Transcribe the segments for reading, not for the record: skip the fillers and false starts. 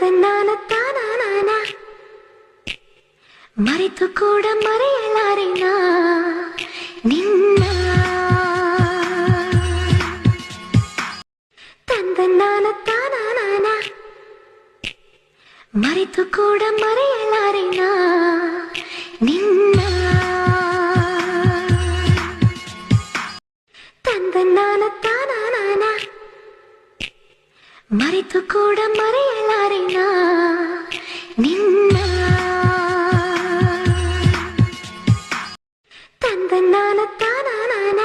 ತಂದನಾನ ತಾನಾನ ಮರೆತು ಕೂಡ ಮರೆಯಲಾರೆನ ನಿನ್ನ ತಂದನಾನ ತಾನಾನ ಮರೆತು ಕೂಡ ಮರೆಯಲಾರೆನ ನಿನ್ನ ತಂದನಾನ ತಾನಾನ ಮರೆತು ಕೂಡ ಮರೆಯಲಾರೆನ ನಿನ್ನ ತಂದನಾನ ತಾನಾನ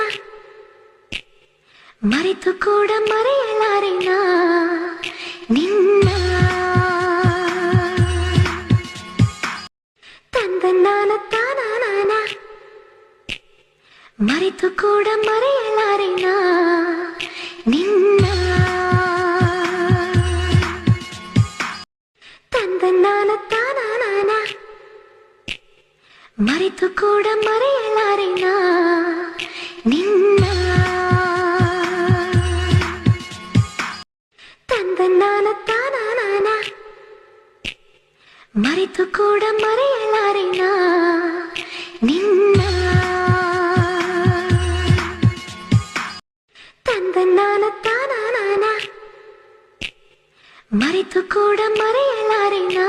ಮರೆತು ಕೂಡ ಮರೆಯಲಾರೆನ ನಿನ್ನ ತಂದನಾನ ತಾನಾನ ಮರೆತು ಕೂಡ ಮರೆಯಲಾರೆನ ನಿನ್ನ ತಂದನಾನ ತಾನಾನ ಮರೆತು ಕೂಡ ಮರೆಯಲಾರೆನ ನಿನ್ನ ತಂದನಾನ ತಾನಾನ ಮರೆತು ಕೂಡ ಮರೆಯಲಾರೆನ ನಿನ್ನ ತಂದನಾನ ತಾನಾನ ಮರೆತು ಕೂಡ ಮರೆಯಲಾರೆನ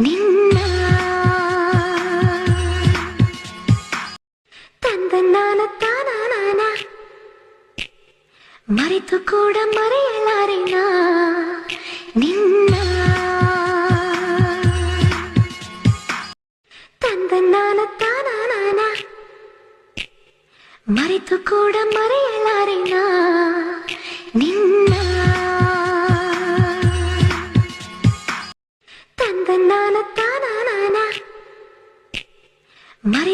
ನಿನ್ನ ತಂದನಾನ ತಾನಾನ ಮರೆತು ಕೂಡ ಮರೆಯಲಾರೆನ ನಿನ್ನ ತಂದನಾನ ತಾನಾನ ಮರೆತು ಕೂಡ ಮರೆಯಲಾರೆನ ನಿನ್ನ ತಂದನಾನ ತಾನಾನ ಮರೆ